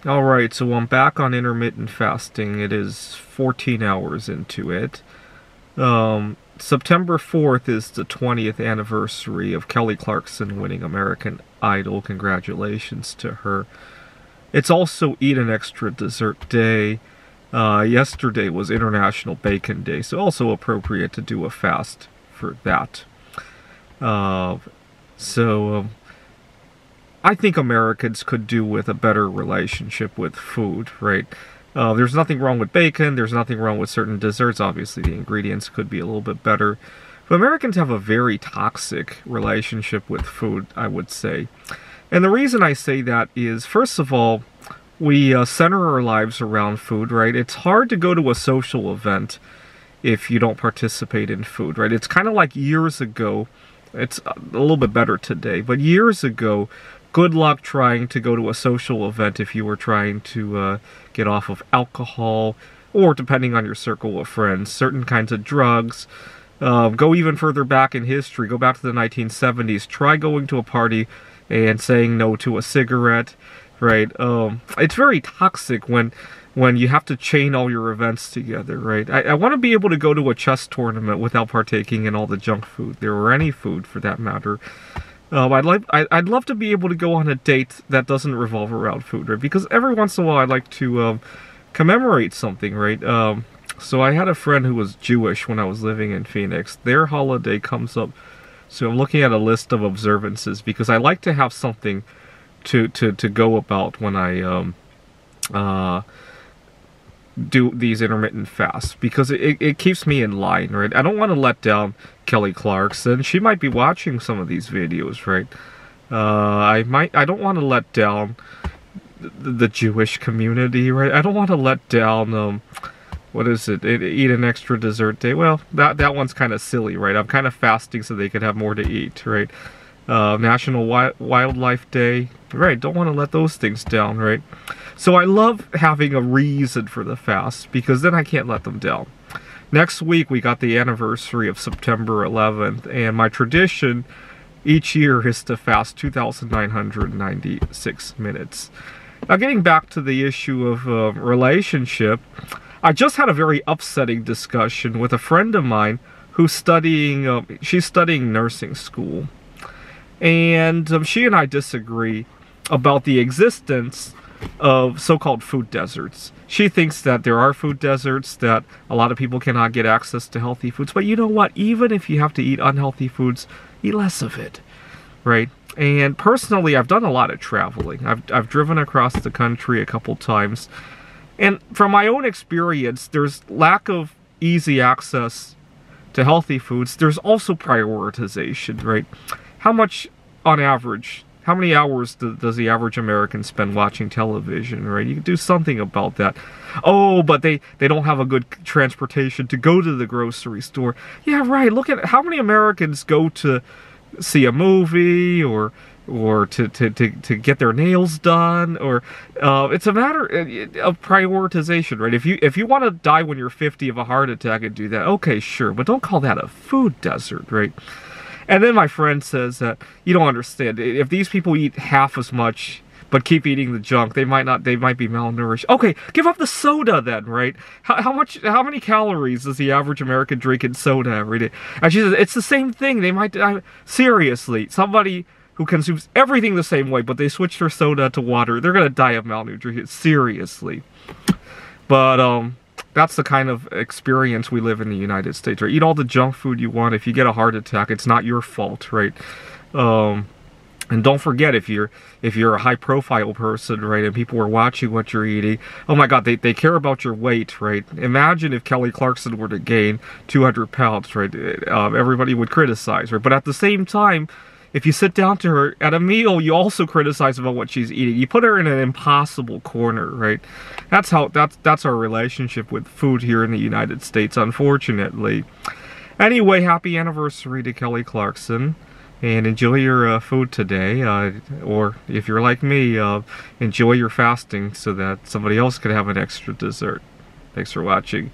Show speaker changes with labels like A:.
A: Alright, so I'm back on intermittent fasting. It is 14 hours into it. September 4th is the 20th anniversary of Kelly Clarkson winning American Idol. Congratulations to her. It's also Eat an Extra Dessert Day. Yesterday was International Bacon Day, so also appropriate to do a fast for that. So I think Americans could do with a better relationship with food, right? There's nothing wrong with bacon. There's nothing wrong with certain desserts. Obviously, the ingredients could be a little bit better. But Americans have a very toxic relationship with food, I would say. And the reason I say that is, first of all, we center our lives around food, right? It's hard to go to a social event if you don't participate in food, right? It's kind of like years ago. It's a little bit better today, but years ago, good luck trying to go to a social event if you were trying to get off of alcohol, or depending on your circle of friends, certain kinds of drugs. Go even further back in history, go back to the 1970s, try going to a party and saying no to a cigarette, right? It's very toxic when you have to chain all your events together, right? I want to be able to go to a chess tournament without partaking in all the junk food there, or any food for that matter. I'd love to be able to go on a date that doesn't revolve around food, right? Because every once in a while I'd like to commemorate something, right? So I had a friend who was Jewish when I was living in Phoenix. Their holiday comes up, so I'm looking at a list of observances because I like to have something to go about when I do these intermittent fasts, because it keeps me in line, right? I don't want to let down Kelly Clarkson. She might be watching some of these videos, right? I don't want to let down the Jewish community, right? I don't want to let down what is it? Eat an Extra Dessert Day. Well, that one's kind of silly, right? I'm kind of fasting so they could have more to eat, right? National Wildlife Day, right? Don't want to let those things down, right? So I love having a reason for the fast, because then I can't let them down. Next week we got the anniversary of September 11th, and my tradition each year is to fast 2,996 minutes. Now, getting back to the issue of relationship, I just had a very upsetting discussion with a friend of mine who's studying, she's studying nursing school. And she and I disagree about the existence of so-called food deserts. She thinks that there are food deserts, that a lot of people cannot get access to healthy foods. But you know what? Even if you have to eat unhealthy foods, eat less of it, right? And personally, I've done a lot of traveling. I've driven across the country a couple times. And from my own experience, there's lack of easy access to healthy foods. There's also prioritization, right? How much, on average, how many hours does the average American spend watching television, right? You can do something about that. Oh, but they don't have a good transportation to go to the grocery store. Yeah, right. Look at how many Americans go to see a movie, or to get their nails done, or it's a matter of prioritization, right? If you want to die when you're 50 of a heart attack and do that, okay, sure, but don't call that a food desert, right? And then my friend says that you don't understand. If these people eat half as much but keep eating the junk, they might be malnourished. Okay, give up the soda then, right? How many calories does the average American drink in soda every day? And she says it's the same thing. They might die. Seriously, somebody who consumes everything the same way, but they switch their soda to water, they're gonna die of malnutrition. Seriously. But that's the kind of experience we live in the United States, right? Eat all the junk food you want. If you get a heart attack, it's not your fault, right? And don't forget, if you're a high-profile person, right, and people are watching what you're eating, oh my God, they care about your weight, right? Imagine if Kelly Clarkson were to gain 200 pounds, right? Everybody would criticize, right? But at the same time, if you sit down to her at a meal, you also criticize about what she's eating. You put her in an impossible corner, right? That's our relationship with food here in the United States, unfortunately. Anyway, happy anniversary to Kelly Clarkson, and enjoy your food today. Or if you're like me, enjoy your fasting so that somebody else could have an extra dessert. Thanks for watching.